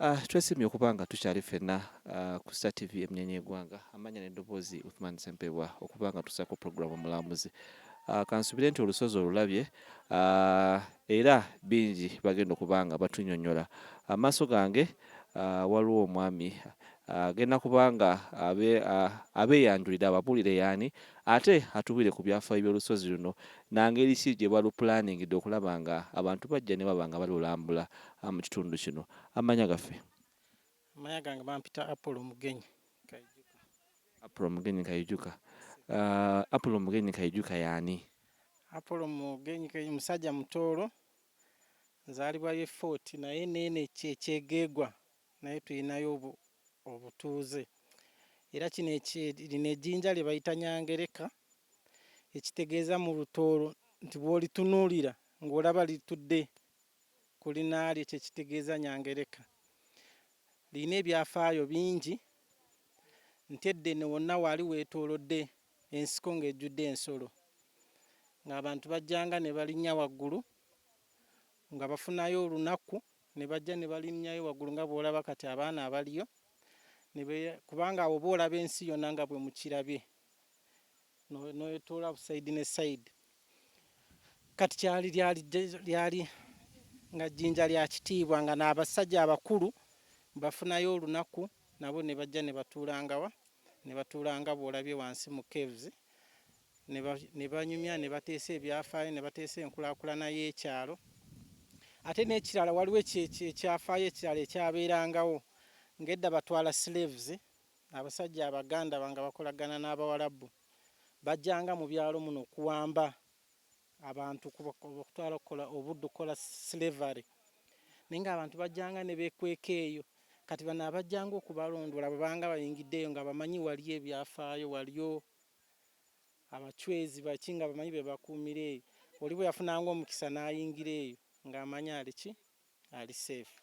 Twesimye okubanga tukyali ffenna ku Star TV emnyenye eggwanga amanya n'eddoboozi Uthman Sempebwa okubanga tusaako programu omulamuzi. Kansubire nti olusozi olulabye era bingi bagenda okubanga batunnyonnyola. Amaaso gange waliwo omwami agenda kubanga abeeyanjulira ababuulire yaani ate atubuulire ku byafaayo by'olusozi luno nangeri ki gye baluplaningidde okulaba nga abantu bajja ne baba nga balulambula mu kitundu kino. Amanya gaffe. Amanya gange bampita Apollo Mugenyi Kayijuka. Apollo Mugenyi Kayijuka. Apollo Mugenyi Kayijuka yaani? Apollo Mugenyi Kayijuka musajja mutoolo nzaalibwa ye 40 naye neene ekyegeegwa naye tulinayo obutuuze era kino lino ejjinja lye bayita nyangereka ekitegeeza mu lutoolo nti bw'olitunuulira ng'olaba litudde ku linaalyo ekyo ekitegeeza nyangereka. Lirina ebyafaayo bingi nti edda wonna waali weetoolodde ensiko ng'ejjudde ensolo ng'abantu bajjanga ne balinnya waggulu nga bafunayo olunaku ne bajja ne balinnyayo waggulu nga bw'olaba kati abaana abaliyo kubanga awo boolaba ensi yonna nga bwe mukirabye n'etoola sayidi ne sayidi. Kati lyali nga jjinja lya kitiibwa nga n'abasajja abakulu bafunayo olunaku nabo ne bajja ne batuulanga bw'olabye wansi mu caves ne banyumya ne bateesa ebyafaayo ne bateesa enkulaakulana y'ekyalo. Ate n'ekirala waliwo ekyafaayo ekirala ekyabeerangawo ng'edda batwala slaves abasajja Abaganda nga bakolagana n'Abawarabu bajjanga mu byalo muno okuwamba abantu okutwala okukola obuddu okukola slavery naye ng'abantu bajjanga ne beekweka eyo. Kati bano abajjanga okubalondoola babanga bayingiddeeyo nga bamanyi waliyo ebyafaayo waliyo abachwezi baki nga bamanyi be bakuumira eyo oli bwe yafunanga omukisa n'ayingira eyo ng'amanya ali safe.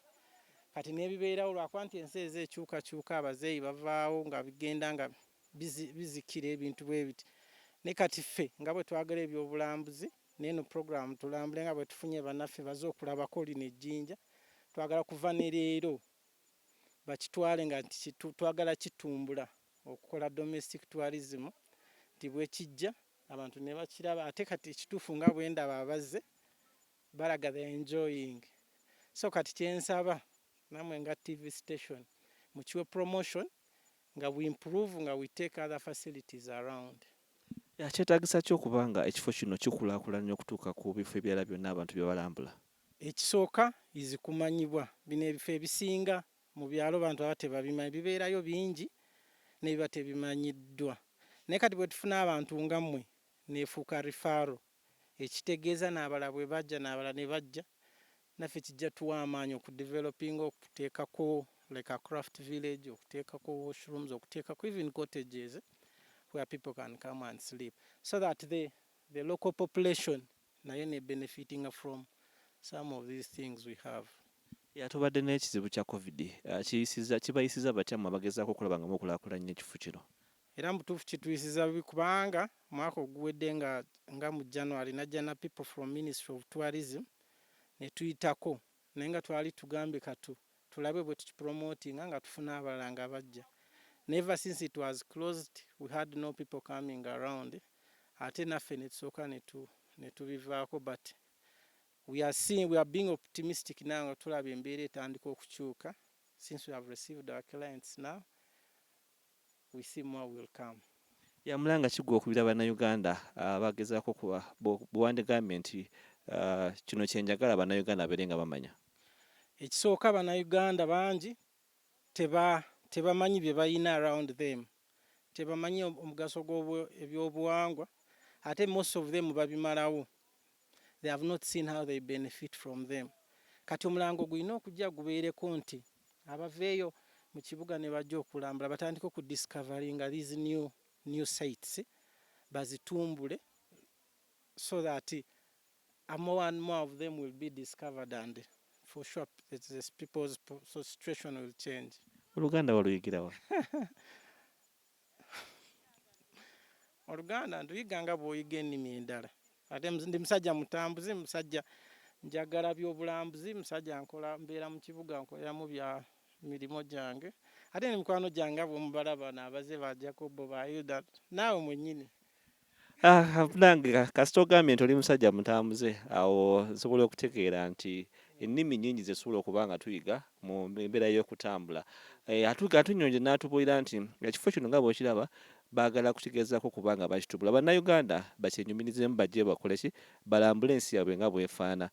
Kati n'ebibeerawo lwakuba nti ensi ezo ekyukakyuka abazeeyi bavaawo nga bigenda nga bizikira ebintu bwe biti ne kati ffe nga bwe twagala ebyobulambuzi n'eno program tulambule nga bwe tufunye bannaffe baze okulabako lino ejjinja twagala kuva ne leero bakitwale nga twagala kitumbula okukola domestic tourism nti bwe kijja abantu ne bakiraba ate kati ekituufu nga bwe ndaba abazze balaga they enjoying. So kati kyensaba namwe nga TV station mukiwe promotion nga we improve nga we take other facilities around. Kyetaagisa ki okuba nga ekifo kino kikulaakulanya okutuuka ku bifo ebirala byonna abantu bye balambula? Ekisooka kumanyibwa bino ebifo ebisinga mu byalo bantu aba tebabimanyi bibeerayo bingi n'ebiba tebimanyiddwa naye kati bwe tufuna abantu nga mmwe neefuuka referral ekitegeeza n'abalala bwe bajja n'abalala ne bajja naffe kijja tuwa amaanyi okudevelopinga okuteekako like a craft village okuteekako washrooms okuteekako even cottages where people can come and sleep so that the local population nayo ne benefiting from some of these things we have. Tubadde n'ekizibu kya COVID kibayisiza batya mmwe abagezaako okulaba nga mukulaakulanya ekifo kino? Era mu butuufu kituyisiza bubi kubanga mwaka oguwedde nga mu January najja na people from Ministry of Tourism ne tuyitako naye nga twali tugambye tulabe bwe tukipromotinga nga tufuna abalala nga bajja. Never since it was closed we had no people coming around ate naffe ne tusooka ne tubivaako but we are being optimistic now nga tulaba embeera etandika okukyuka. Since we have received our clients now we see more will come. Mulanga kiggwa okubira bannayuganda bagezaako kuba bwandegambye nti kino kyenjagala bannayuganda abeere nga bamanya. Ekisooka bannayuganda bangi tebamanyi bye bayina around them, tebamanyi omugaso gw'ebyobuwangwa ate most of them babimalawo. They have not seen how they benefit from them. Kati omulango gulina okujja gubeereko nti abaveeyo mu kibuga ne bajja okulambula batandika okudiscoveringa these new sites bazitumbule so that more and more of them will be discovered and for sure people's situation will change. Oluganda waluyigirawa? Oluganda nduyiga nga bw'oyiga ennimi endala. Ate ndi musajja mutambuzi, musajja njagala byobulambuzi, musajja mbeera mu kibuga nkoleramu mirimo gyange ate nemikwano gyange abo mubalaba nabaze ba Jacobo ba Yuda naawe mwennyini. Nange kasita ogambye nti oli musajja mutambuze awo nsobola okutegeera nti ennimi nnyingi zesobola okuba nga tuyiga mu mbeera y'okutambula. Atunyonje n'atubuulira nti ekifo kino nga bw'okiraba baagala kukigezaako kubanga bakitubula. Bannayuganda bakyenyumirizemu bajje bakole ki balambule ensi yaabwe nga bw'efaana.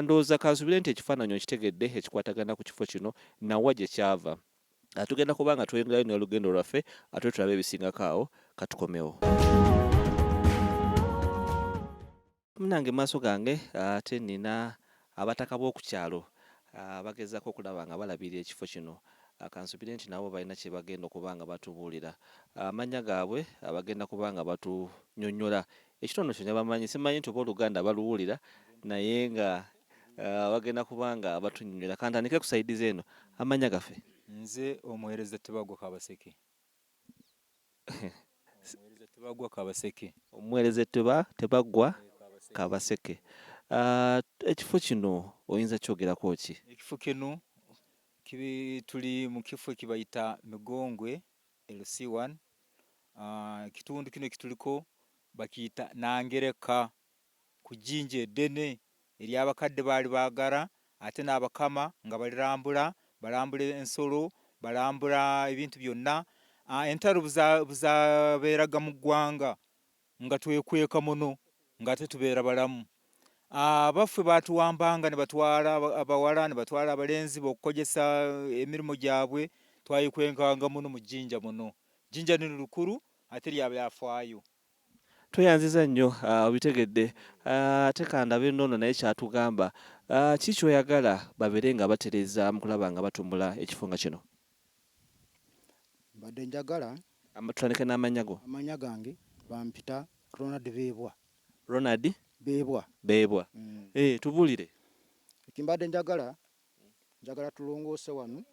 Ndowooza kansubire nti ekifaananyi okitegedde ekikwatagana ku kifo kino nawa gye kyava. Tugenda kuba nga tweyongerayo n'olugendo lwaffe ate tulabe ebisingako awo katukomewo. Munange maaso gange ate nina abataka b'oku kyalo bagezaako okulaba nga balabirira ekifo kino. Kansubire nti nabo balina kye bagenda okuba nga batubuulira. Amannya gaabwe bagenda kuba nga batunyonnyola ekitono kyonna bamanyi. Simanyi nti oba Oluganda baluwulira naye nga bagenda kuba nga batunyonnyola. Kantandike ku sayidize eno, amannya gaffe. Nze omuweereza Tebagwa Kabaseke. Omuweereza Tebagwa Kabaseke. Omuweereza Tebagwa Kabaseke. Ekifo kino oyinza kyogerako ki? Ekifo kino tuli mu kifo kibayita Migongwe LC1. Ekitundu kino ekituliko bakiyita Nangereka ku jjinja eddene ery'abakadde baali baagala ate n'abakama nga balambula ensolo, balambula ebintu byonna. Entalo buzaabeeraga mu ggwanga nga twekweka muno ng'ate tubeera balamu. Abaffe baatuwambanga ne batwala abawala ne batwala abalenzi b'okukojesa emirimu gyabwe, twayikwekanga muno mu jjinja muno. Jjinja lino lukulu ate lyafaayo. Tweyanziza nnyo obitegedde. Ate kandabe nnono naye kyatugamba. Ki ky'oyagala babeere nga batereeza mu kulaba nga batumbula ekifo nga kino? Mbadde njagala Tutandike n'amannya go. amanya gange bampita Ronald Beebwa. Ronald Beebwa. Tubuulire. Ekimbadde njagala tulongoose wano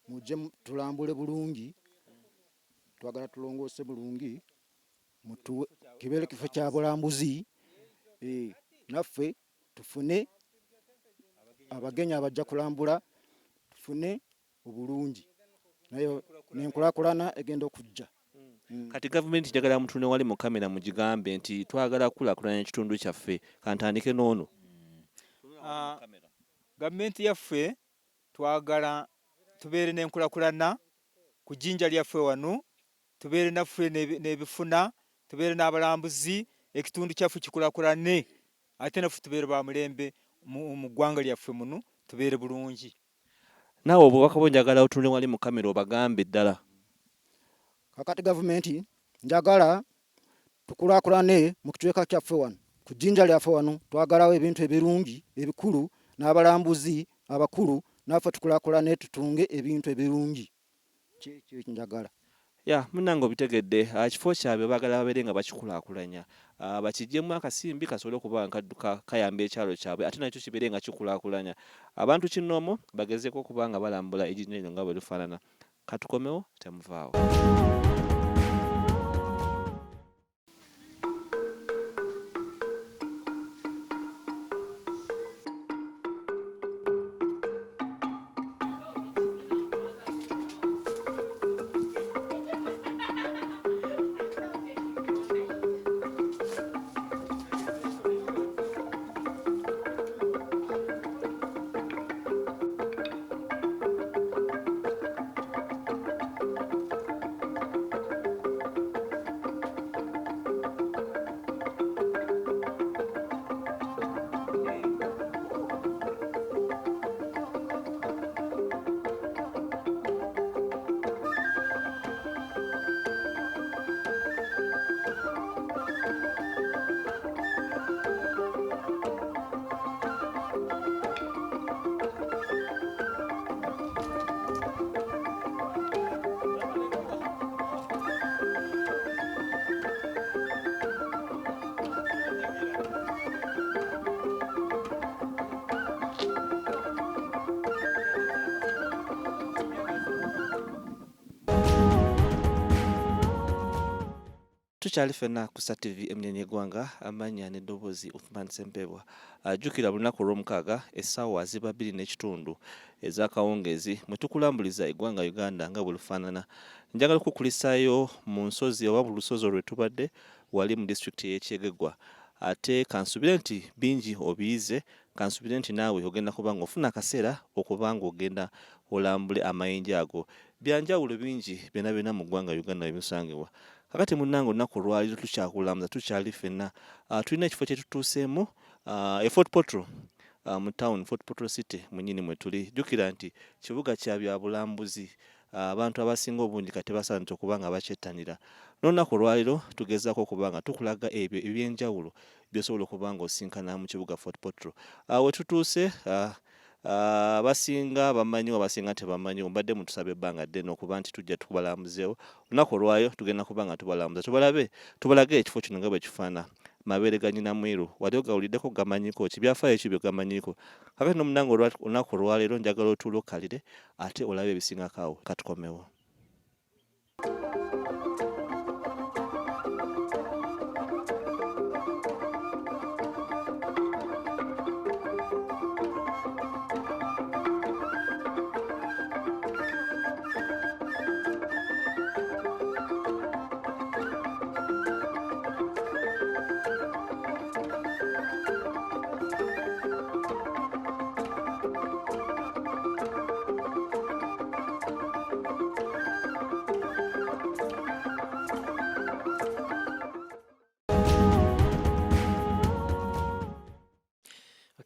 mujje tulambule bulungi. Twagala tulongoose bulungi kibeere kifo kya bulambuzi. Naffe tufune abagenyi abajja kulambula tufune obulungi naye n'enkulaakulana egenda okujja. Kati gavumenti njagala mutuune wali mu kamera mugigambe nti twagala kukulaakulanya ekitundu kyaffe. Kantandike n'ono. Gavumenti yaffe twagala tubeere n'enkulaakulana ku jjinja lyaffe wano, tubeere naffe n'ebifuna, tubeere n'abalambuzi, ekitundu kyaffe kikulaakulane ate naffe tubeere ba mulembe mu ggwanga lyaffe muno tubeere bulungi. Naawe obubaka bwo njagala otuune wali mu kamera obagambe ddala. Kakati gavumenti njagala tukulaakulane mu kichweka kyaffe wano ku jjinja lyaffe wano. Twagalawo ebintu ebirungi ebikulu n'abalambuzi abakulu naffe tukulaakulane tutunge ebintu ebirungi. Kyo njagala. Munnange obitegedde. Kifo kyabwe baagala babeere nga bakikulaakulanya. Bakiggyemu akasimbi kasobole okuba nga kayamba ekyalo kyabwe ate nakyo kibeere nga kikulaakulanya. Abantu kinnoomo bagezeeko okuba nga balambula ejjinja lino nga bwe lifaanana. Katukomewo temuvaawo. tukyali ffenna ku STV emnyenye eggwanga amannya n'eddoboozi Uthman Sempebwa. Jjukira lunaku olw'omukaaga essaawa ziba 2:30 ez'akawungeezi mwe tukulambuliza eggwanga Uganda nga bwe lufaanana. Njagala okukulisaayo mu nsozi oba mu lusozi olwe tubadde wali mu disitulikiti y'Ekyegeggwa. Ate kansubire nti bingi obiyize, kansubire nti naawe ogenda kuba ng'ofuna akaseera okuba ng'ogenda olambule amayinja ago. Byanjawulo bingi byonna mu ggwanga Uganda ebisangibwa. Kakati munnange olunaku olwaliro tukyakulambuza tukyali ffenna. Tulina ekifo kye tutuuseemu Fort Portal mu town Fort Portal City mwennyini mwe tuli. Jjukira nti kibuga kya byabulambuzi. Abantu abasinga obungi kati basaanidde okuba nga bakyettanira. N'olunaku olwaliro tugezaako okuba nga tukulaga ebyo eby'enjawulo by'osobola okuba ng'osinkana mu kibuga Fort Portal. We tutuuse abasinga bamanyi abasinga tebamanyi mbadde mutusabe ebbanga ddene okuba nti tujja tubalambuzeewo. Olunaku olwayo tugenda kuba nga tubalambuza tubalage ekifo kino nga bwe kifaana. Mabeere ga nnyina mwiru wali ogawuliddeko gamanyiko ki byafaayo ki bye gamanyiko. Kakati n'omunnange olunaku olwaleero njagala otuule okkalire ate olabe ebisingako awo katukomewo.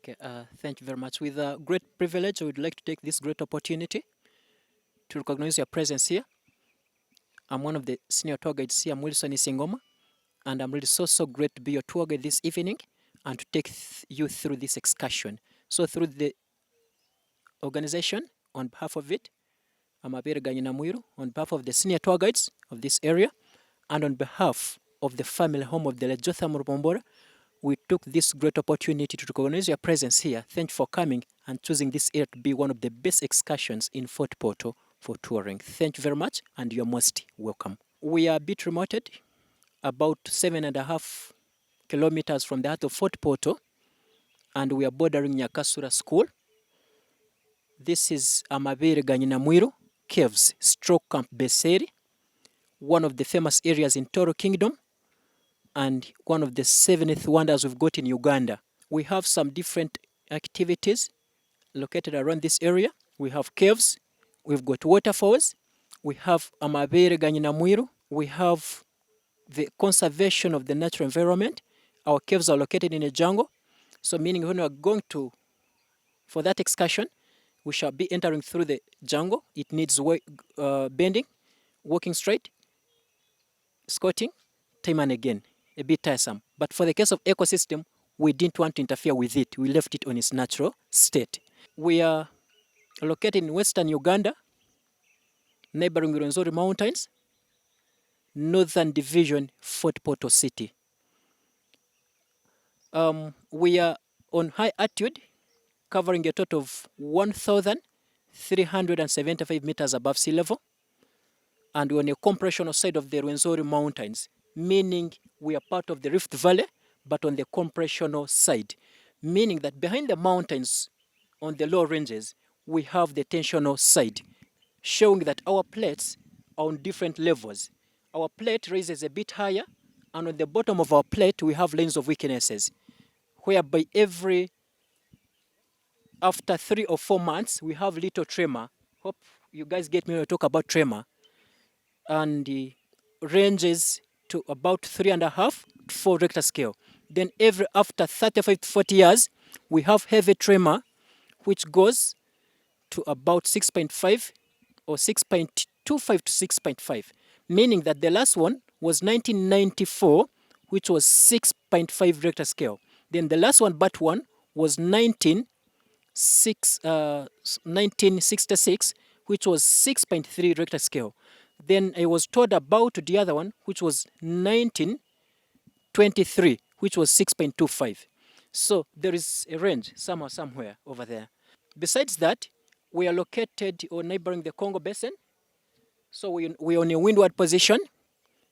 Okay, thank you very much. With great privilege, I would like to take this great opportunity to recognize your presence here. I'm one of the senior tour guides here. I'm Wilson Isingoma, and I'm really so great to be your tour guide this evening and to take you through this excursion. So through the organization, on behalf of it, I'm Abere Ganyina Mwiru, on behalf of the senior tour guides of this area, and on behalf of the family home of the late Jotham Rubombora, we took this great opportunity to recognize your presence here. Thank you for coming and choosing this area to be one of the best excursions in Fort Portal for touring. Thank you very much, and you're most welcome. We are a bit remoted, about 7.5 kilometers from the heart of Fort Portal, and we are bordering Nyakasura School. This is Amabere Ganyina Mwiru Caves, Stroke Camp Beseri, one of the famous areas in Toro Kingdom, and one of the 7th wonders we've got in Uganda. We have some different activities located around this area. We have caves, we've got waterfalls, we have Amabere Ganyina Mwiru, we have the conservation of the natural environment. Our caves are located in a jungle, so meaning when we are going for that excursion, we shall be entering through the jungle. It needs bending, walking straight, squatting, time and again. A bit tiresome. But for the case of ecosystem, we didn't want to interfere with it. We left it on its natural state. We are located in western Uganda, neighboring Rwenzori Mountains, northern division, Fort Portal City. We are on high altitude, covering a total of 1,375 meters above sea level, and we're on a compressional side of the Rwenzori Mountains, meaning we are part of the Rift Valley, but on the compressional side, meaning that behind the mountains on the low ranges, we have the tensional side, showing that our plates are on different levels. Our plate raises a bit higher, and on the bottom of our plate, we have lanes of weaknesses, whereby after 3 or 4 months, we have little tremor. Hope you guys get me when I talk about tremor. And ranges to about 3.5 to 4 Richter scale. Then after 35 to 40 years, we have heavy tremor, which goes to about 6.5 or 6.25 to 6.5, meaning that the last one was 1994, which was 6.5 Richter scale. Then the last one, but one, was 1966, which was 6.3 Richter scale. Then I was told about the other one, which was 1923, which was 6.25. So there is a range somewhere over there. Besides that, we are located or neighboring the Congo Basin. So we're on a windward position,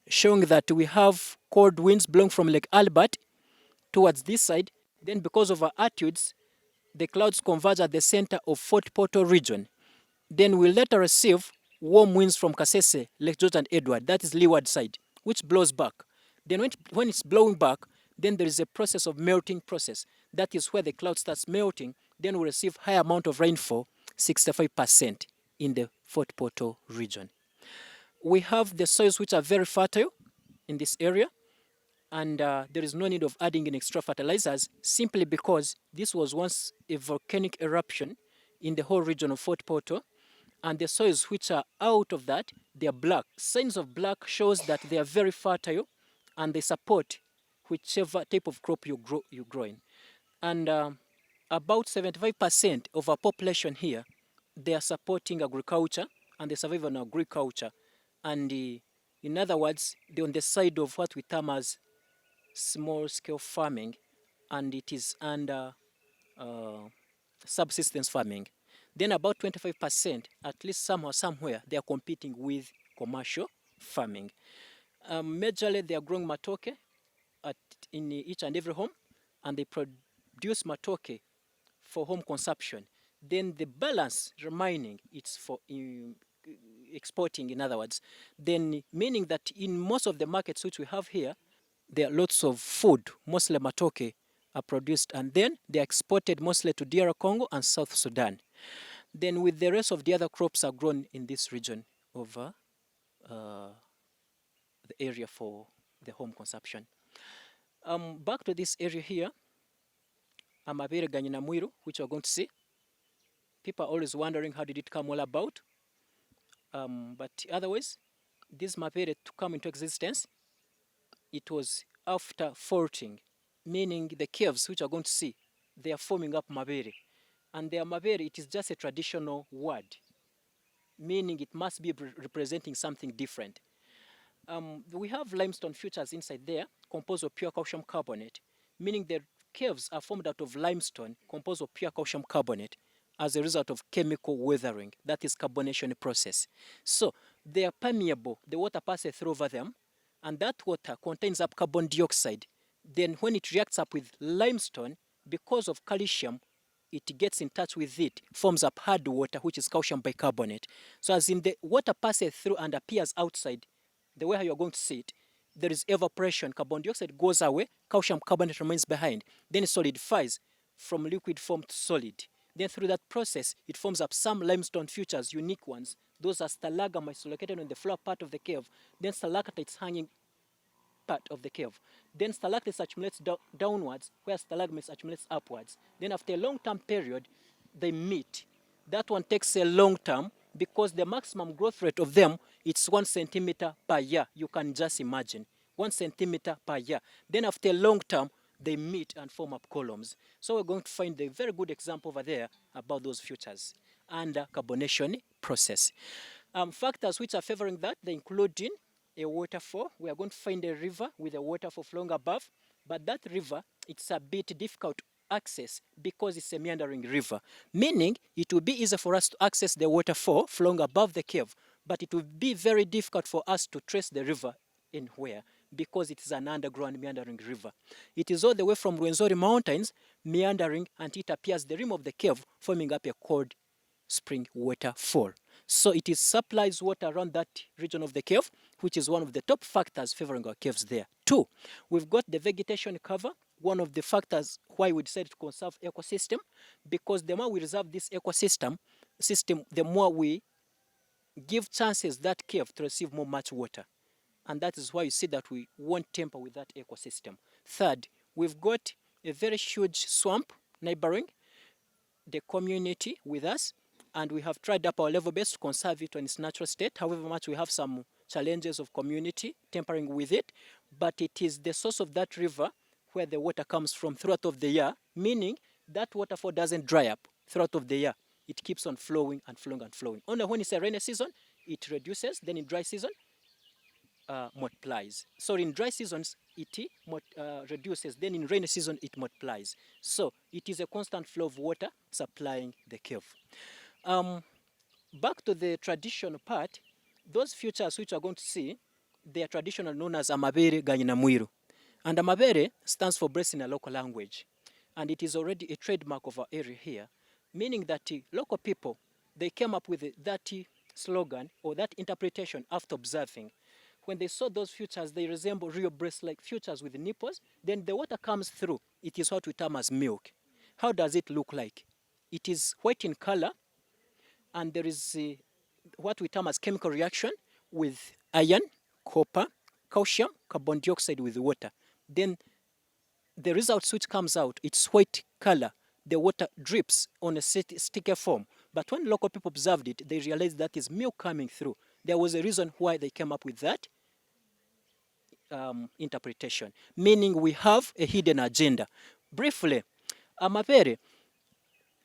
showing that we have cold winds blowing from Lake Albert towards this side. Then because of our attitudes, the clouds converge at the center of Fort Portal region. Then we later receive warm winds from Kasese, Lake George and Edward, that is leeward side, which blows back. Then when it's blowing back, then there is a process of melting process. That is where the cloud starts melting. Then we receive high amount of rainfall, 65% in the Fort Portal region. We have the soils which are very fertile in this area, and there is no need of adding in extra fertilizers simply because this was once a volcanic eruption in the whole region of Fort Portal, and the soils which are out of that, they are black. Signs of black shows that they are very fertile and they support whichever type of crop you're growing. And about 75% of our population here, they are supporting agriculture and they survive on agriculture. And in other words, they're on the side of what we term as small-scale farming, and it is under subsistence farming. Then about 25%, at least somehow, somewhere, they are competing with commercial farming. Majorly, they are growing matoke in each and every home, and they produce matoke for home consumption. Then the balance remaining, it's for exporting, in other words. Then meaning that in most of the markets which we have here, there are lots of food, mostly matoke, are produced, and then they are exported mostly to DR Congo and South Sudan. Then with the rest of the other crops are grown in this region of the area for the home consumption. Back to this area here, Amabere Ganyina Mwiru, which we're going to see. People are always wondering how did it come all about. But otherwise, this mapere to come into existence, it was after faulting, meaning the caves which are going to see, they are forming up mabere. And their mabere, it is just a traditional word, meaning it must be representing something different. We have limestone features inside there, composed of pure calcium carbonate, meaning the caves are formed out of limestone composed of pure calcium carbonate as a result of chemical weathering, that is carbonation process. So they are permeable, the water passes through over them, and that water contains up carbon dioxide. Then when it reacts up with limestone, because of calcium, it gets in touch with it, forms up hard water, which is calcium bicarbonate. So as in the water passes through and appears outside, the way how you're going to see it, there is evaporation, carbon dioxide goes away, calcium carbonate remains behind, then it solidifies from liquid form to solid. Then through that process, it forms up some limestone features, unique ones. Those are stalagmites located on the floor part of the cave. Then stalactites hanging part of the cave. Then stalactites accumulates downwards, where stalagmites accumulates upwards. Then after a long-term period, they meet. That one takes a long term because the maximum growth rate of them, it's 1 centimeter per year. You can just imagine, 1 centimeter per year. Then after a long term, they meet and form up columns. So we're going to find a very good example over there about those features under carbonation process. Factors which are favoring that, they include in a waterfall. We are going to find a river with a waterfall flowing above, but that river, it's a bit difficult to access because it's a meandering river, meaning it will be easy for us to access the waterfall flowing above the cave, but it will be very difficult for us to trace the river in where, because it is an underground meandering river. It is all the way from Rwenzori Mountains meandering until it appears the rim of the cave, forming up a cold spring waterfall. So it is supplies water around that region of the cave, which is one of the top factors favoring our caves there. 2, we've got the vegetation cover, one of the factors why we decided to conserve ecosystem, because the more we reserve this ecosystem, the more we give chances that cave to receive more much water. And that is why you see that we won't tamper with that ecosystem. 3rd, we've got a very huge swamp neighboring the community with us, and we have tried up our level best to conserve it in its natural state. However much we have some challenges of community tampering with it, but it is the source of that river where the water comes from throughout of the year, meaning that waterfall doesn't dry up throughout of the year. It keeps on flowing and flowing and flowing. Only when it's a rainy season, it reduces. Then in dry season, multiplies. So in dry seasons, it reduces. Then in rainy season, it multiplies. So it is a constant flow of water supplying the cave. Back to the traditional part, those features which are going to see, they are traditionally known as Amabere Ganyinamwiru. And Amabere stands for breast in a local language. And it is already a trademark of our area here, meaning that local people, they came up with that slogan or that interpretation after observing. When they saw those futures, they resemble real breast-like futures with nipples. Then the water comes through. It is what we term as milk. How does it look like? It is white in color, and there is what we term as chemical reaction with iron, copper, calcium, carbon dioxide with water. Then the results which comes out, it's white color. The water drips on a sticky form. But when local people observed it, they realized that is milk coming through. There was a reason why they came up with that interpretation, meaning we have a hidden agenda. Briefly, Amabere,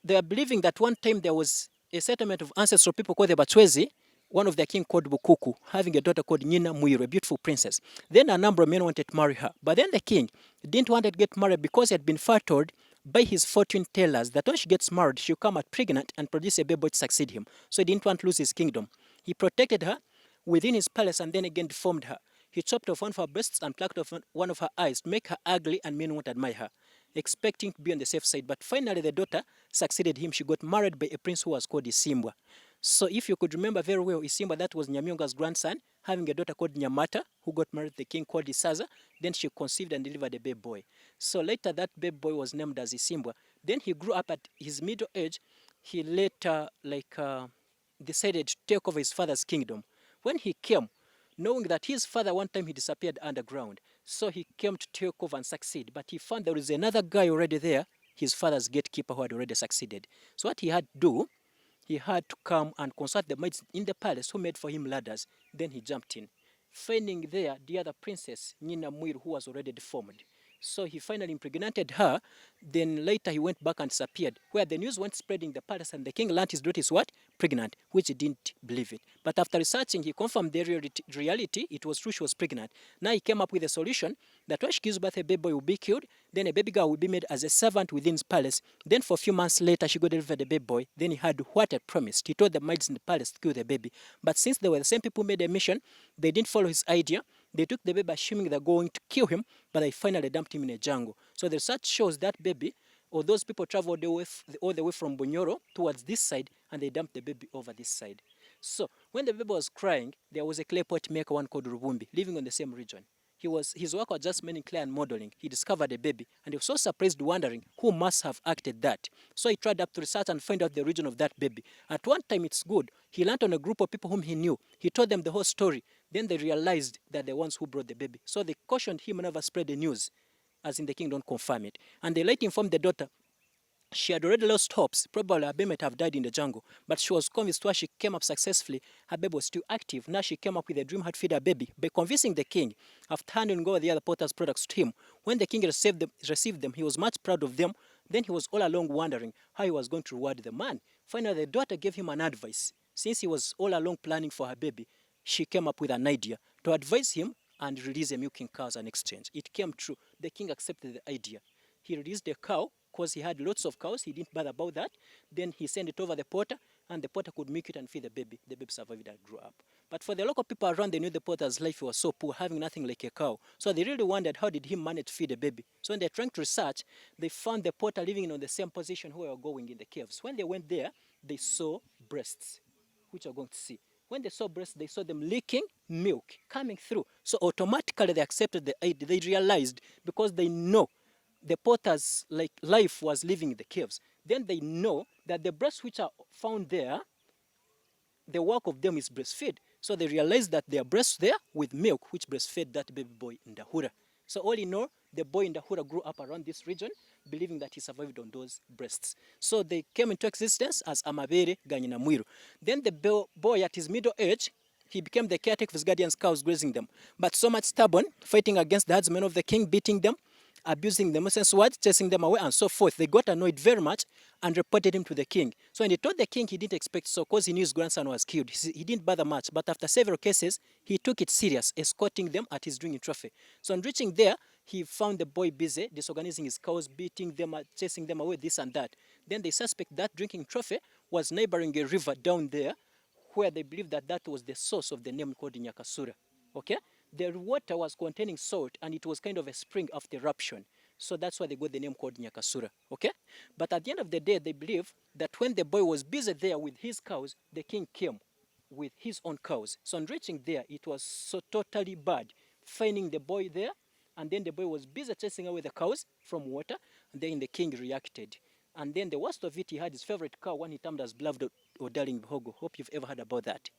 they are believing that one time there was a settlement of ancestral people called the Bachwezi, one of their king called Bukuku, having a daughter called Nyina Muiru, a beautiful princess. Then a number of men wanted to marry her. But then the king didn't want to get married because he had been foretold by his fortune tellers that when she gets married, she'll come out pregnant and produce a baby to succeed him. So he didn't want to lose his kingdom. He protected her within his palace and then again deformed her. He chopped off one of her breasts and plucked off one of her eyes to make her ugly and men won't admire her, expecting to be on the safe side. But finally the daughter succeeded him. She got married by a prince who was called Isimbwa. So if you could remember very well, Isimbwa, that was Nyamyonga's grandson, having a daughter called Nyamata, who got married to the king called Isaza. Then she conceived and delivered a baby boy. So later that baby boy was named as Isimbwa. Then he grew up at his middle age. He later decided to take over his father's kingdom. When he came, knowing that his father one time he disappeared underground, so he came to take over and succeed. But he found there was another guy already there, his father's gatekeeper, who had already succeeded. So what he had to do, he had to come and consult the maids in the palace who made for him ladders. Then he jumped in, finding there the other princess, Nyina Muiru, who was already deformed. So he finally impregnated her. Then later he went back and disappeared, where the news went spreading the palace, and the king learned his daughter is what? Pregnant, which he didn't believe it. But after researching, he confirmed the reality. It was true, she was pregnant. Now he came up with a solution that when she gives birth, a baby boy will be killed. Then a baby girl will be made as a servant within his palace. Then for a few months later, she got delivered the baby boy. Then he had what he promised. He told the maids in the palace to kill the baby. But since they were the same people who made a mission, they didn't follow his idea. They took the baby assuming they're going to kill him, but they finally dumped him in a jungle. So the research shows that baby, or those people traveled all the way from Bunyoro towards this side, and they dumped the baby over this side. So when the baby was crying, there was a clay pot maker, one called Rubumbi, living on the same region. His work was just mainly clay and modeling. He discovered a baby, and he was so surprised, wondering who must have acted that. So he tried up to research and find out the origin of that baby. At one time, it's good. He learned on a group of people whom he knew. He told them the whole story. Then they realized that the ones who brought the baby. So they cautioned him never spread the news, as in the king don't confirm it. And they later informed the daughter she had already lost hopes. Probably her baby might have died in the jungle, but she was convinced why she came up successfully. Her baby was still active. Now she came up with a dream how to feed her baby by convincing the king, after handing over the other potter's products to him. When the king received them, he was much proud of them. Then he was all along wondering how he was going to reward the man. Finally, the daughter gave him an advice. Since he was all along planning for her baby, she came up with an idea to advise him and release a milking cow as an exchange. It came true. The king accepted the idea. He released the cow because he had lots of cows. He didn't bother about that. Then he sent it over the potter, and the potter could milk it and feed the baby. The baby survived and grew up. But for the local people around, they knew the potter's life was so poor, having nothing like a cow. So they really wondered, how did he manage to feed a baby? So when they're trying to research, they found the potter living on the same position where we were going in the caves. When they went there, they saw breasts, which you're going to see. When they saw breasts, they saw them leaking milk coming through. So automatically they accepted the idea. They realized, because they know the potter's life was living in the caves, then they know that the breasts which are found there, the work of them is breastfeed. So they realized that there are breasts there with milk, which breastfed that baby boy in Ndahura. So all in all, the boy in Ndahura grew up around this region, believing that he survived on those breasts. So they came into existence as Amabere Ganyinamwiru. Then the boy at his middle age, he became the caretaker of his guardian's cows, grazing them. But so much stubborn, fighting against the herdsmen of the king, beating them, abusing them, sense words, chasing them away, and so forth. They got annoyed very much and reported him to the king. So when he told the king, he didn't expect so, because he knew his grandson was killed. He didn't bother much, but after several cases, he took it serious, escorting them at his drinking trophy. So on reaching there, he found the boy busy, disorganizing his cows, beating them, chasing them away, this and that. Then they suspect that drinking trophy was neighboring a river down there, where they believe that that was the source of the name called Nyakasura. Okay? The water was containing salt, and it was kind of a spring after eruption. So that's why they got the name called Nyakasura, okay? But at the end of the day, they believe that when the boy was busy there with his cows, the king came with his own cows. So on reaching there, it was so totally bad, finding the boy there, and then the boy was busy chasing away the cows from water, and then the king reacted. And then the worst of it, he had his favorite cow, one he termed as Beloved or Darling Bihogo. Hope you've ever heard about that.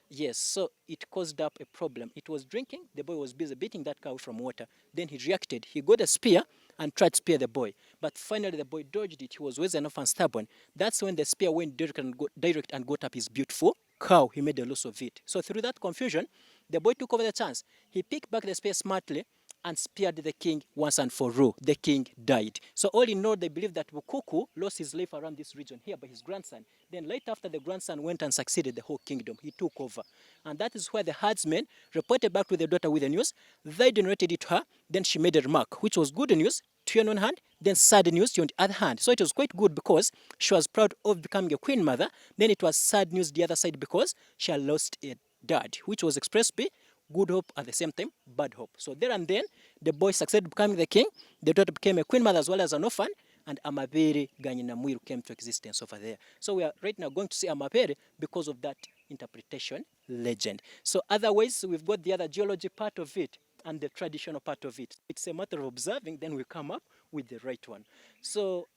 Yes, so it caused up a problem. It was drinking, the boy was busy beating that cow from water. Then he reacted. He got a spear and tried to spear the boy. But finally the boy dodged it. He was wise enough and stubborn. That's when the spear went direct and got up his beautiful cow. He made a loss of it. So through that confusion, the boy took over the chance. He picked back the spear smartly and speared the king once and for all. The king died. So all in all, they believe that Bukuku lost his life around this region here by his grandson. Then later after the grandson went and succeeded the whole kingdom, he took over. And that is where the herdsmen reported back to the daughter with the news. They narrated it to her. Then she made a remark, which was good news to on one hand, then sad news to on the other hand. So it was quite good because she was proud of becoming a queen mother. Then it was sad news the other side because she had lost a dad, which was expressed to be good hope at the same time, bad hope. So there and then, the boy succeeded becoming the king, the daughter became a queen mother as well as an orphan, and Amabere Ganyinamwiru came to existence over there. So we are right now going to see Amabere because of that interpretation legend. So otherwise, we've got the other geology part of it and the traditional part of it. It's a matter of observing, then we come up with the right one. So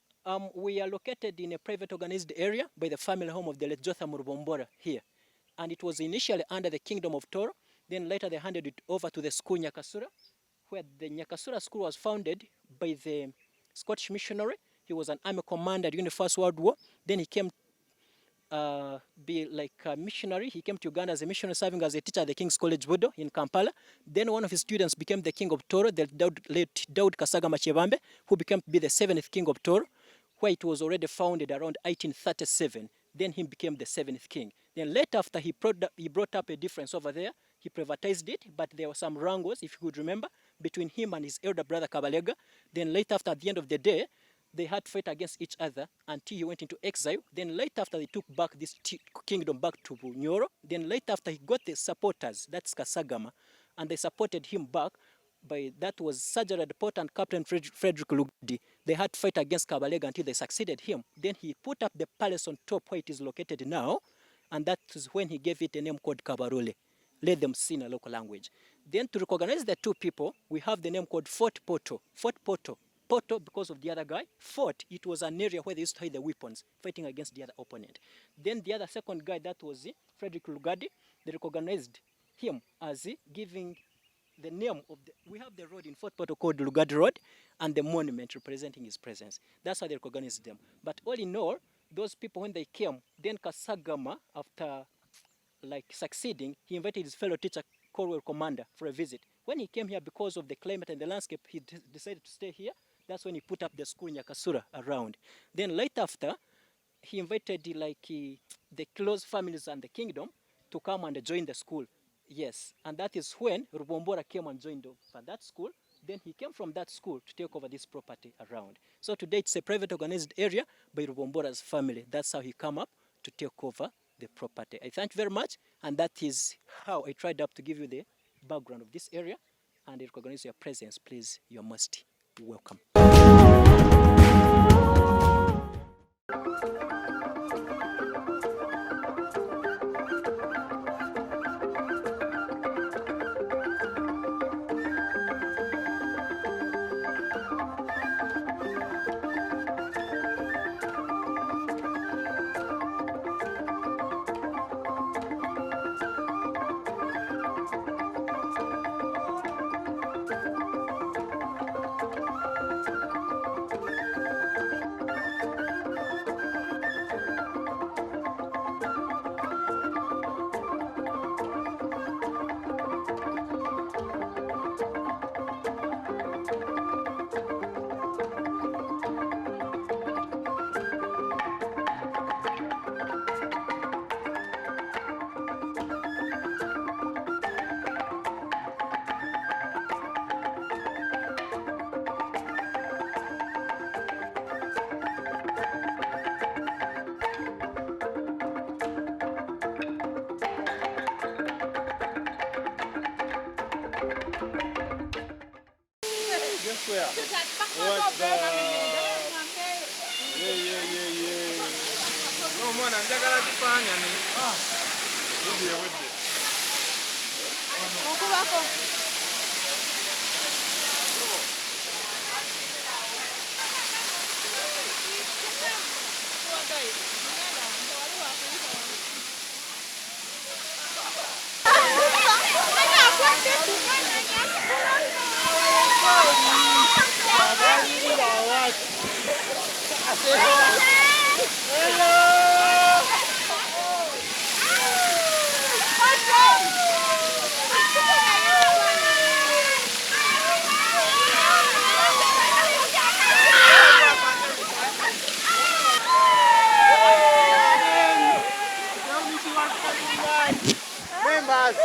we are located in a private organized area by the family home of the late Jotham Rubombora here. And it was initially under the kingdom of THRU. Then later they handed it over to the school Nyakasura, where the Nyakasura school was founded by the Scottish missionary. He was an army commander during the First World War. Then he came be like a missionary. He came to Uganda as a missionary, serving as a teacher at the King's College Budo in Kampala. Then one of his students became the king of THRU, the late Daud Kasagama Chebambe, who became to be the 7th king of THRU, where it was already founded around 1837. Then he became the 7th king. Then later after he brought up a difference over there. He privatized it, but there were some wrangles, if you could remember, between him and his elder brother Kabalega. Then later after, at the end of the day, they had to fight against each other until he went into exile. Then later after, they took back this kingdom back to Nyoro. Then later after, he got the supporters, that's Kasagama, and they supported him back. That was Sergeant Port and Captain Frederick Lugdi. They had to fight against Kabalega until they succeeded him. Then he put up the palace on top where it is located now, and that is when he gave it a name called Kabarole. Let them see in a local language. Then to recognize the two people, we have the name called Fort Poto. Fort Poto. Poto because of the other guy. Fort, it was an area where they used to hide the weapons, fighting against the other opponent. Then the other second guy, that was Frederick Lugadi. They recognized him as giving the name of we have the road in Fort Poto called Lugadi Road, and the monument representing his presence. That's how they recognized them. But all in all, those people, when they came, then Kasagama, after like succeeding, he invited his fellow teacher, Corwell Commander, for a visit. When he came here, because of the climate and the landscape, he decided to stay here. That's when he put up the school Nyakasura around. Then later after, he invited the close families and the kingdom to come and join the school. Yes, and that is when Rubombora came and joined that school. Then he came from that school to take over this property around. So today it's a private organized area by Rubombora's family. That's how he came up to take over the property. I thank you very much, and that is how I tried up to give you the background of this area and recognize your presence. Please, you're most welcome. Just where? What the... Yeah. No, mwana, njagala kifaananyi. Wedde. Okubako. Members.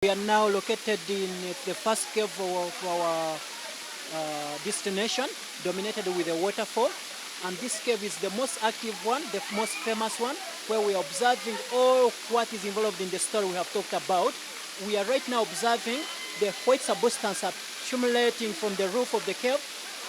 We are now located in the first cave of our destination, dominated with a waterfall. And this cave is the most active one, the most famous one, where we are observing all what is involved in the story we have talked about. We are right now observing the white substance accumulating from the roof of the cave,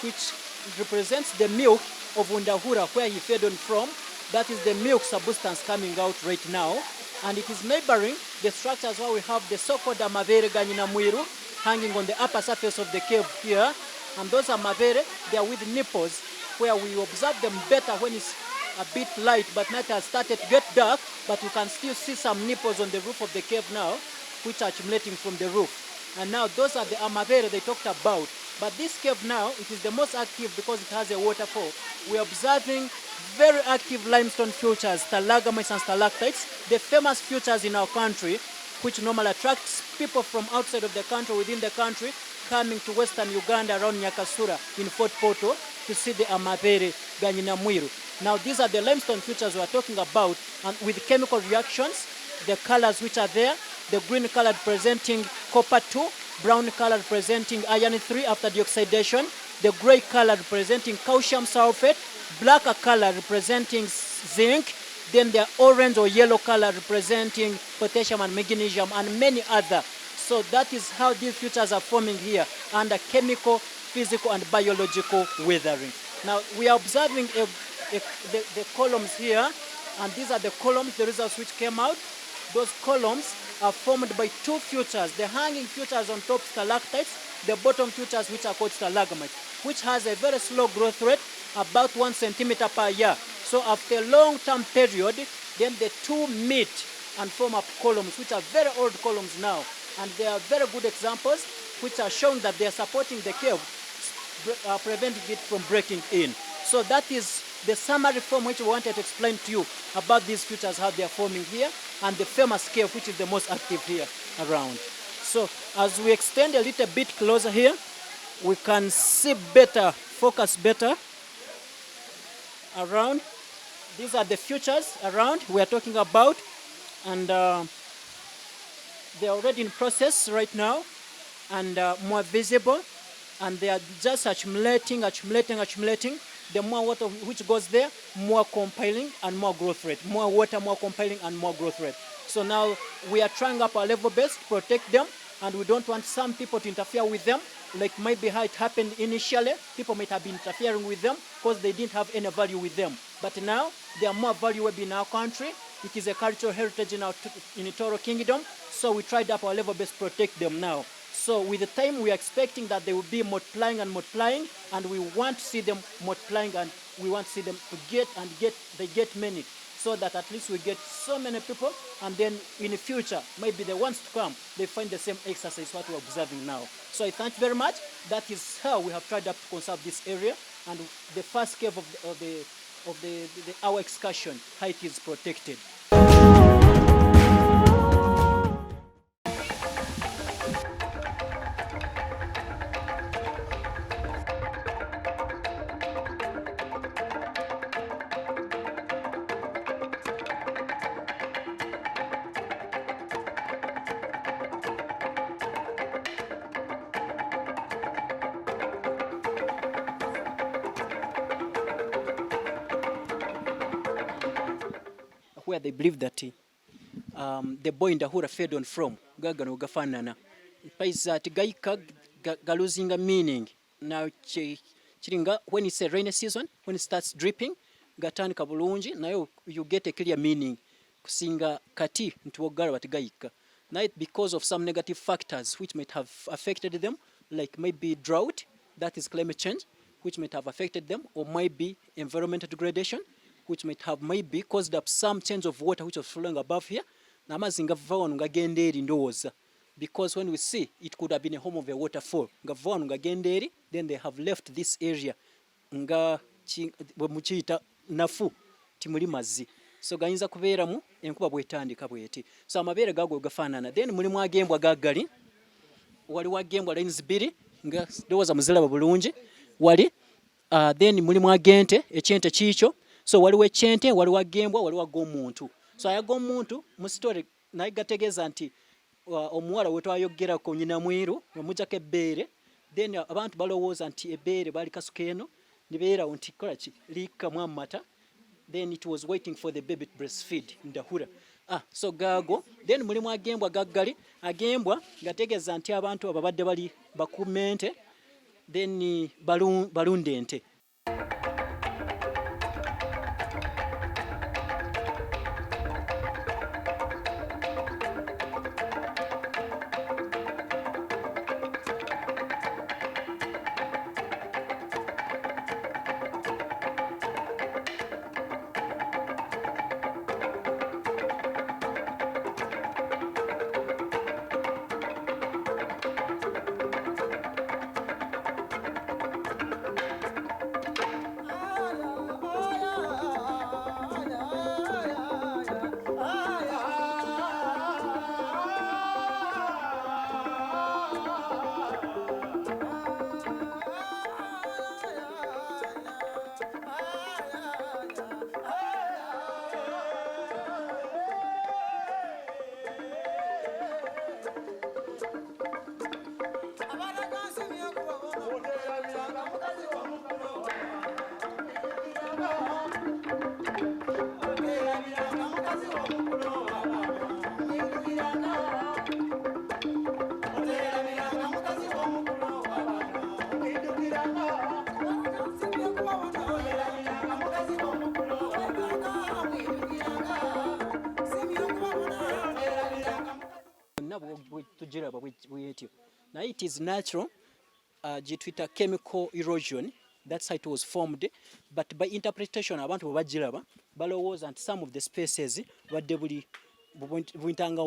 which represents the milk of Undahura, where he fed on from. That is the milk substance coming out right now. And it is neighboring the structures where we have the so-called amavere ganyina mwiru hanging on the upper surface of the cave here. And those amavere, they are with nipples, where we observe them better when it's a bit light, but now it has started to get dark, but you can still see some nipples on the roof of the cave now, which are accumulating from the roof. And now those are the amavere they talked about. But this cave now, it is the most active because it has a waterfall. We are observing very active limestone features, stalagmites and stalactites, the famous features in our country, which normally attracts people from outside of the country, within the country, coming to western Uganda around Nyakasura in Fort Portal to see the amavere ganyina mwiru. Now these are the limestone features we are talking about, and with chemical reactions, the colors which are there, the green color representing copper 2, brown color representing iron 3 after deoxidation, the gray color representing calcium sulfate, black color representing zinc, then the orange or yellow color representing potassium and magnesium, and many other. So that is how these features are forming here under chemical, physical and biological weathering. Now we are observing the columns here, and these are the columns, the results which came out. Those columns are formed by two features, the hanging features on top, stalactites, the bottom features which are called stalagmites, which has a very slow growth rate, about 1 centimeter per year. So after a long-term period, then the two meet and form up columns, which are very old columns now. And they are very good examples, which are showing that they are supporting the cave, preventing it from breaking in. So that is the summary form which we wanted to explain to you about these features, how they are forming here, and the famous cave, which is the most active here around. So as we extend a little bit closer here, we can see better, focus better around. These are the features around we are talking about, and they are already in process right now, and more visible, and they are just accumulating. The more water which goes there, more compiling and more growth rate. More water, more compiling and more growth rate. So now we are trying up our level best to protect them, and we don't want some people to interfere with them, like maybe how it happened initially. People might have been interfering with them because they didn't have any value with them. But now they are more valuable in our country. It is a cultural heritage in the Toro Kingdom. So we tried up our level best to protect them now. So with the time, we are expecting that they will be multiplying, and we want to see them multiplying, and we want to see them to get many, so that at least we get so many people, and then in the future, maybe the ones to come, they find the same exercise what we're observing now. So I thank you very much. That is how we have tried up to conserve this area, and the first cave of our excursion, how it is protected. where they believe that the boy in the hura fed on from gagano gafanana paisa tigaika ga losing a meaning now chiringa when it's a rainy season when it starts dripping gatani kabulungi nayo you get a clear meaning kusinga kati ntuogala batigaika now because of some negative factors which might have affected them like maybe drought, that is climate change, which might have affected them, or maybe environmental degradation, which might have maybe caused up some change of water which was flowing above here. Because when we see, it could have been a home of a waterfall. Then they have left this area. Nafu timuli mazzi. So gayinza kubeeramu enkuba bwetandika bweti. So amabeere gago gafaanana. Then mulimu agembwa gaggali. Waliwo agembwa lines bbiri nga ndowooza muziraba bulungi. Wali then mulimu agente, ekyente kiikyo. So waliwo ekyente, waliwo agembwa, waliwo ag'omuntu. So ag'omuntu mu story naye gategeeza nti omuwala we twayogerako nnyina mweru omujjako ebbeere. Then abantu balowooza nti ebbeere baali kasuka eno ne beerawo nti kola ki liikamu amata. Then it was waiting for the baby to breastfeed in the hura. So gago then mulimu agembwa gaggali agembwa gategeeza nti abantu ababadde bali bakumente then balunde ente. Now it is natural, chemical erosion. That's how it was formed. But by interpretation, abantu bwebagiraba balowooza nti some of the spaces badde buyitanga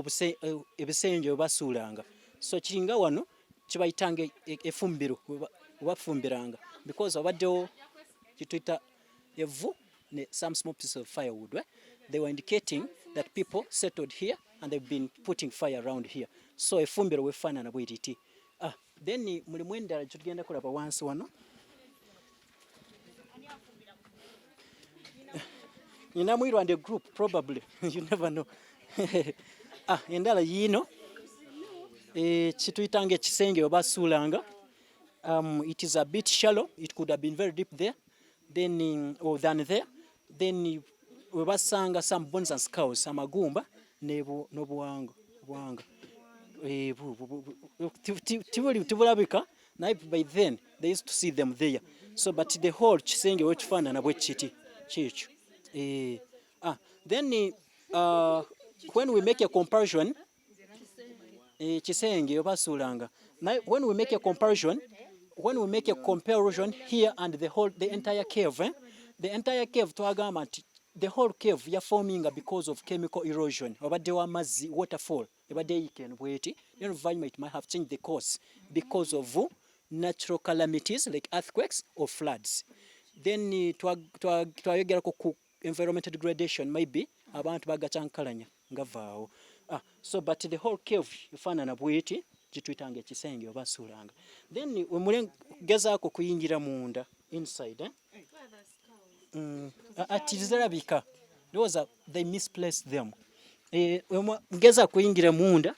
ebisenje we basuulanga. So kiringa wano kibayitanga efumbiro we bafumbiranga because wabaddewo kituyita evvu ne some small pieces of firewood. Right? They were indicating that people settled here and they've been putting fire around here. So efumbiro wefaanana bwetiti. Then mulimu endala tugenda kulaba wansi wano. Mwiru and a group probably you never know. Endala yino kituyitanga ekisenge we basuulanga. It is a bit shallow. It could have been very deep there. Then or than there. Then we basanga some bones and skulls amagumba n'obuwanga. Tibulabika by then they used to see them there. So but the whole kisenge wekifaanana bwe kiti kikyo. Then when we make a comparison kisenge basuulanga. When we make a comparison here and the entire cave, the entire cave twagamba nti the whole cave ya forming because of chemical erosion. Obaddewo amazzi waterfall ebadde yiken bweti. The environment might have changed the course because of natural calamities like earthquakes or floods. Then twayogerako ku environmental degradation maybe abantu bagacyankalanya ngavaawo. So but the whole cave efaanana bweti kituyitanga ekisenge obasuulanga. Then gezaako kuyingira munda inside. Tizirabika. They misplaced them. Gezaako kuyingira munda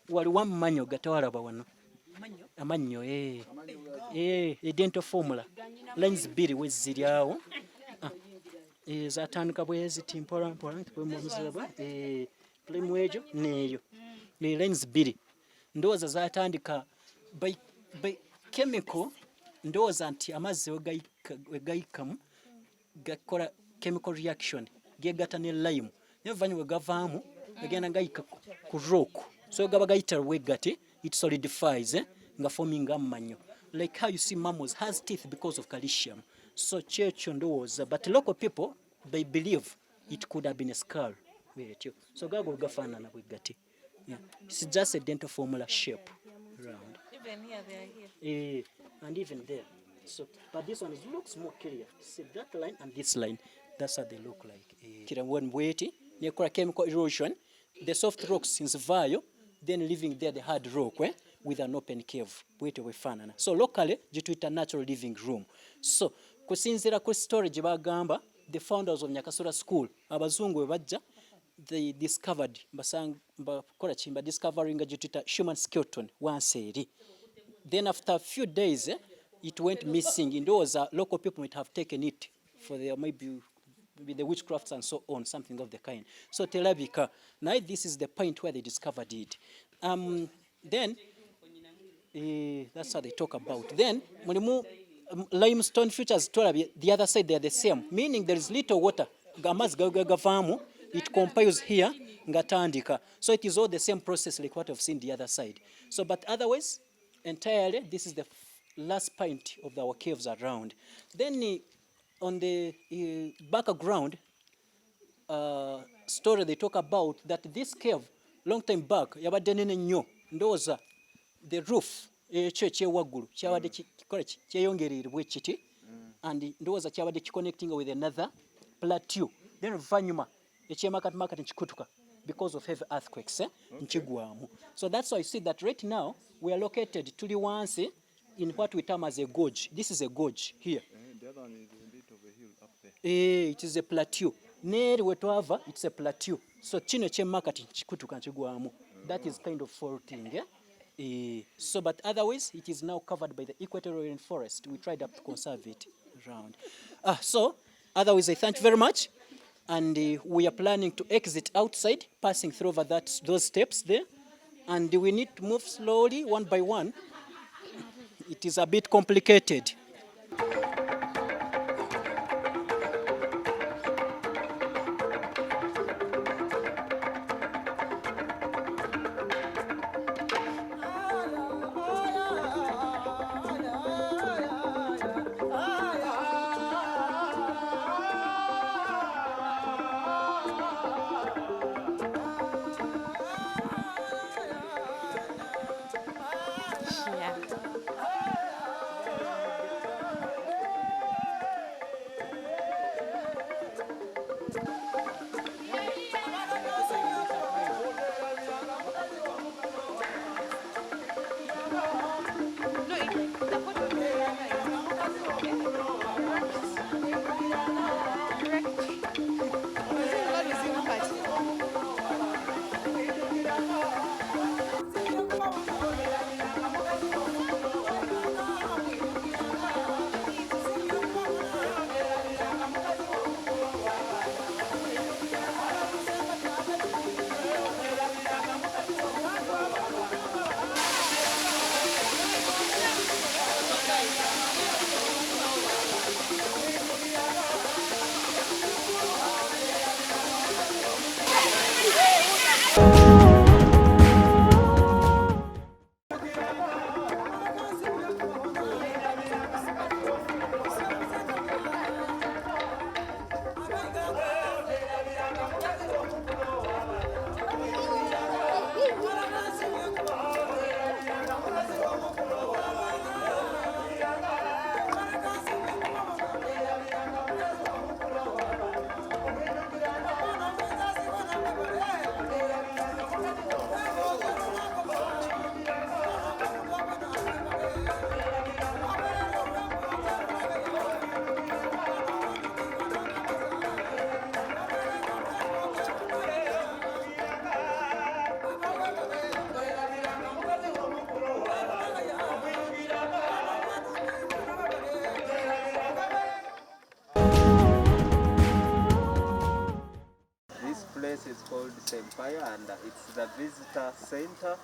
waliwo amanyo gatawalaba wano. Amanyo dental formula lines bbiri we ziri awo. zatandika bweziti mpolampola nti bwemuziraba pulimu egyo neeyo lines bbiri ndowooza zatandika by chemical ndowooza nti amazzi wegayikamu gakola chemical reaction gegata ne lime nevannyuma wegavaamu gagenda gayika ku rock so gaba gayita wegati it solidifies nga forming amanyo like how you see mammals has teeth because of calcium so kyekyo ndowooza but local people they believe it could have been a skull wetyo so gago gafaanana bwegati it's just a dental formula shape round Even here, they are here. and even there so but this one looks more clear see that line and this line that's how they look like when waiting nekola chemical erosion the soft rocks since vile then leaving there the hard rock with an open cave bwete wefanana so locally gituita natural living room so kusinzira ku storage bagamba the founders of Nyakasura school abazungu webajja they discovered bakola chimba discovering gituita human skeleton once eri then after a few days it went missing indoors local people might have taken it for their maybe the witchcrafts and so on, something of the kind. So Telabika, now this is the point where they discovered it. Then, that's how they talk about. Then, when you move limestone features, the other side, they're the same, meaning there is little water. Gamas gagafamu, it compiles here, ngatandika. So it is all the same process like what I've seen the other side. So, but otherwise, entirely, this is the last point of our caves around. Then, on the background story they talk about that this cave long time back yabadde nene nnyo ndowooza the roof ekyo ekyewaggulu kyabadde kikola kyeyongererebwa ekiti and ndowooza kyabadde kiconnecting with another plateau then oluvannyuma ekyemakatimakati nkikutuka because of heavy earthquakes nkigwamu so that's why you see that right now we are located tuli wansi in what we term as a gorge. This is a gorge here. The other one is a bit of a hill up there. It is a plateau. Neri wetwava, it's a plateau. So chino chemakati chikutuka nchigwamu. That is kind of faulting. So but otherwise it is now covered by the equatorial rainforest. We tried up to conserve it around. So otherwise I thank you very much. And we are planning to exit outside, passing through over those steps there. And we need to move slowly, one by one. It is a bit complicated. Yeah. place is called Sempaya, and it's the visitor center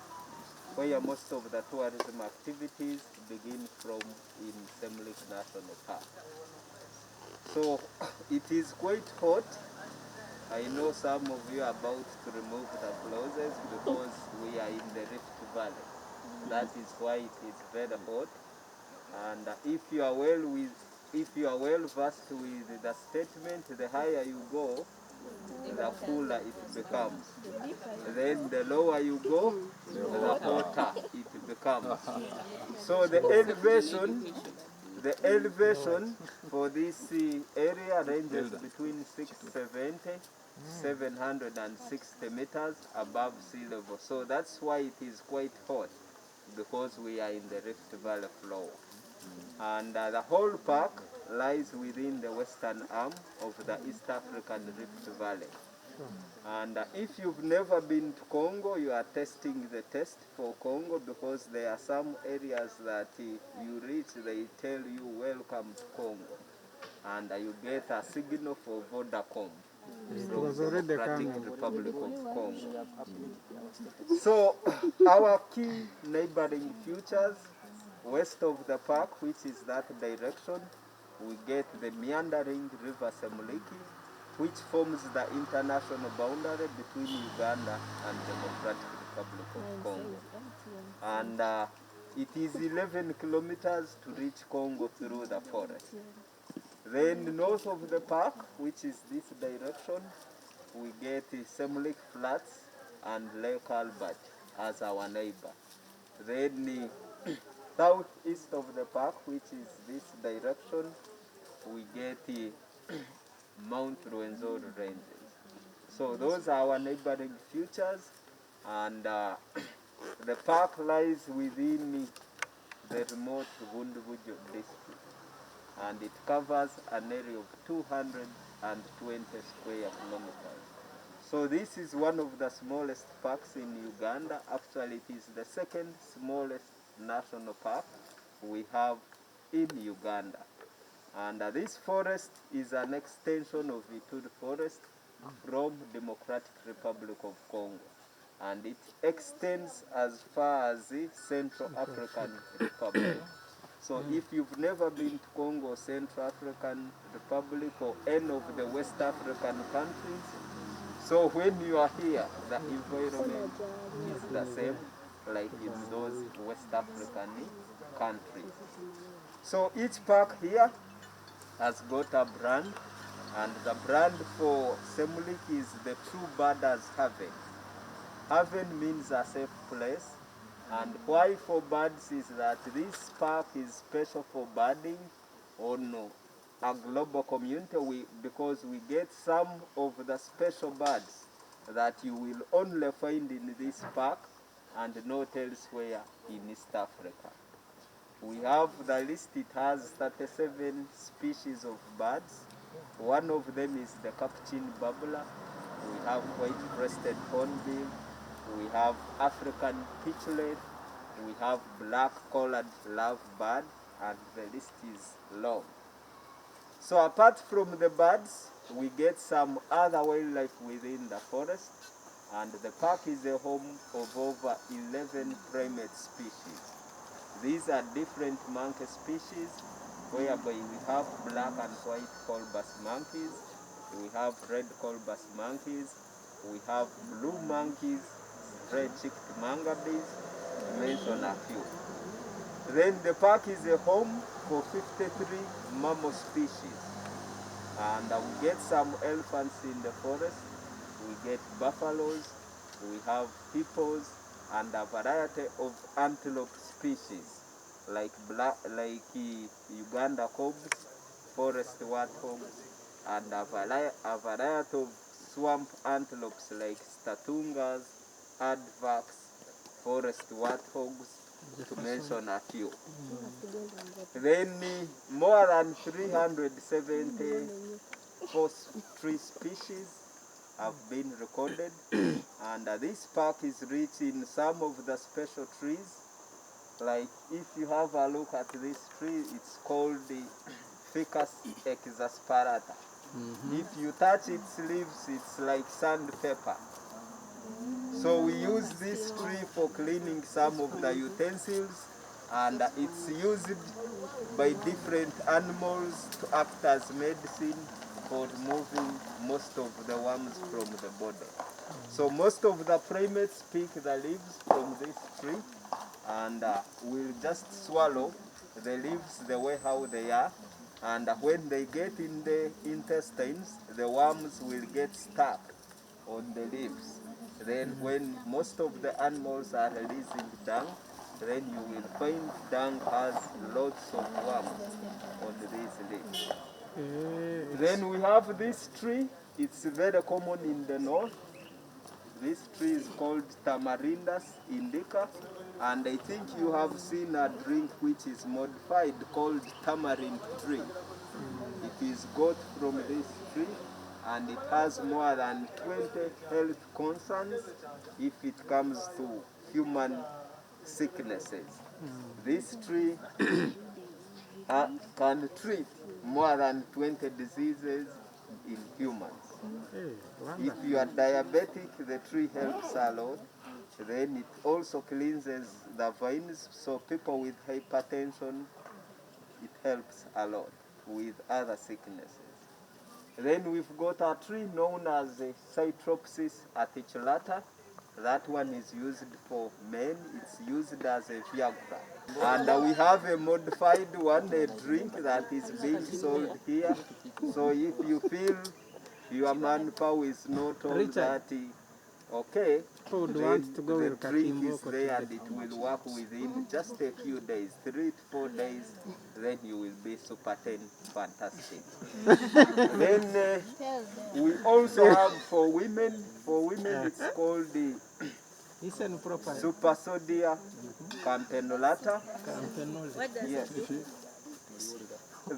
where most of the tourism activities begin from in Semlik National Park. So it is quite hot. I know some of you are about to remove the clothes because we are in the Rift Valley. That is why it is very hot. And if you are well versed with the statement, the higher you go, the cooler it becomes. Then the lower you go, the hotter it becomes. So the elevation for this area ranges between 670, 760 meters above sea level. So that's why it is quite hot, because we are in the Rift Valley floor. And the whole park lies within the western arm of the East African Rift Valley. And if you've never been to Congo, you are testing the test for Congo, because there are some areas that you reach, they tell you welcome to Congo. And you get a signal for Vodacom from the Democratic Republic of Congo. So our key neighboring features west of the park, which is that direction, we get the meandering river Semliki, which forms the international boundary between Uganda and Democratic Republic of Congo. And it is 11 kilometers to reach Congo through the forest. Then north of the park, which is this direction, we get Semlik Flats and Lake Albert as our neighbor. Then southeast of the park, which is this direction, we get Mount Rwenzori ranges. So those are our neighboring features, and the park lies within the remote Vundubujo district, and it covers an area of 220 square kilometers. So this is one of the smallest parks in Uganda. Actually, it is the second smallest national park we have in Uganda. And this forest is an extension of Ituri Forest from Democratic Republic of Congo. And it extends as far as the Central African Republic. So if you've never been to Congo, Central African Republic, or any of the West African countries, so when you are here, the environment is the same like in those West African countries. So each park here has got a brand, and the brand for Semlik is the True Birders Haven. Haven means a safe place, and why for birds is that this park is special for birding on a global community, because we get some of the special birds that you will only find in this park and not elsewhere in East Africa. We have the list, it has 37 species of birds. One of them is the capuchin babbler. We have white-breasted hornbill. We have African pitchlet. We have black-collared lovebird, and the list is long. So apart from the birds, we get some other wildlife within the forest, and the park is a home of over 11 primate species. These are different monkey species, whereby we have black and white colobus monkeys, we have red colobus monkeys, we have blue monkeys, red-cheeked mangabeys, to mention a few. Then the park is a home for 53 mammal species. And we get some elephants in the forest, we get buffaloes, we have hippos, and a variety of antelope species like Uganda cobs, forest warthogs, and a variety of swamp antelopes like statungas, aardvarks, forest warthogs, to mention a few. Then more than 370 tree species have been recorded, and this park is rich in some of the special trees. Like if you have a look at this tree, it's called the Ficus exasperata. If you touch its leaves, it's like sandpaper. So we use this tree for cleaning some of the utensils, and it's used by different animals to act as medicine for removing most of the worms from the body. So most of the primates pick the leaves from this tree and will just swallow the leaves the way how they are. And when they get in the intestines, the worms will get stuck on the leaves. Then when most of the animals are releasing dung, then you will find dung has lots of worms on these leaves. Then we have this tree. It's very common in the north. This tree is called Tamarindus indica, and I think you have seen a drink which is modified called tamarind drink. It is got from this tree, and it has more than 20 health concerns if it comes to human sicknesses. This tree can treat more than 20 diseases in humans. If you are diabetic, the tree helps a lot. Then it also cleanses the veins, so people with hypertension, it helps a lot with other sicknesses. Then we've got a tree known as Cytropsis aticillata. That one is used for men. It's used as a Viagra. And we have a modified one, a drink that is being sold here. So if you feel your manpower is not all that okay, then the drink is there and it will work within just a few days, 3 to 4 days, then you will be super 10 fantastic. Then we also have for women it's called the Supersodia campanulata. Yes.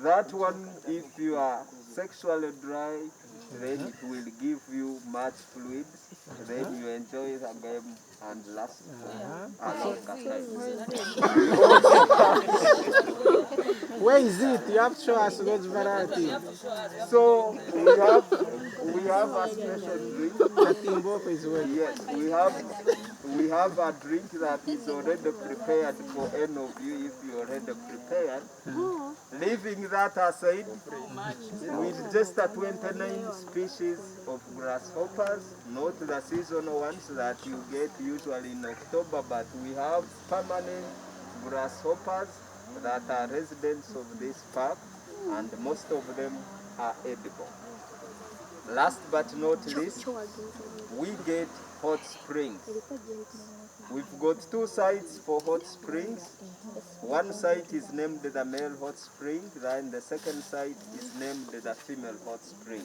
That one, if you are sexually dry, then it will give you much fluid. Then you enjoy the game and last for a longer time. Where is it? You have to show us which variety. So we have a special drink. Yes, we have a drink that is already prepared for any of you if you already prepared. Leaving that aside, with just 29 species of grasshoppers, not the seasonal ones that you get usually in October, but we have permanent grasshoppers that are residents of this park, and most of them are edible. Last but not least, we get hot springs. We've got 2 sites for hot springs. One site is named the male hot spring, then the second site is named the female hot spring.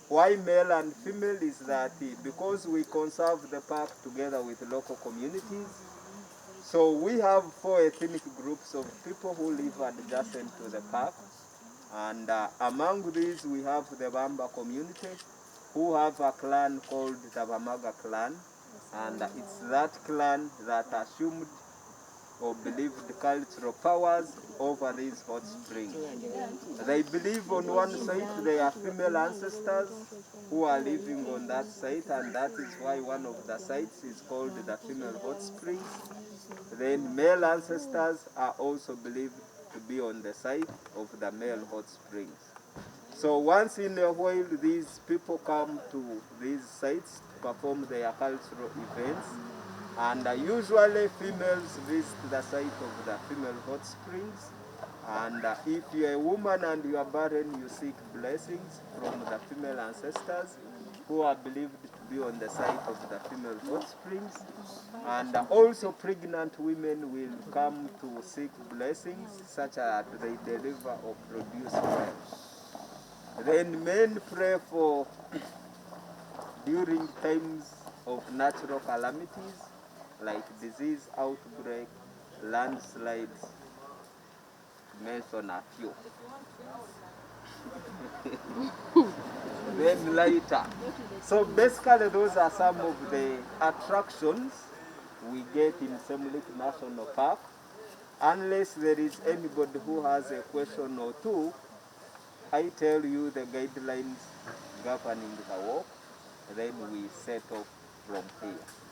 Why male and female is that because we conserve the park together with local communities. So we have 4 ethnic groups of people who live adjacent to the park. And among these, we have the Bamba community, who have a clan called the Bamaga clan. And it's that clan that assumed or believed cultural powers over these hot springs. They believe on one side they are female ancestors who are living on that site, and that is why one of the sites is called the female hot springs. Then male ancestors are also believed to be on the site of the male hot springs. So once in a while, these people come to these sites to perform their cultural events, and usually females visit the site of the female hot springs. And if you're a woman and you are barren, you seek blessings from the female ancestors who are believed to be on the site of the female hot springs. And also pregnant women will come to seek blessings such that they deliver or produce well. Then men pray for during times of natural calamities like disease outbreak, landslides, to mention a few. Then later. So basically those are some of the attractions we get in Semliki National Park. Unless there is anybody who has a question or two, I tell you the guidelines governing the walk, then we set off from here.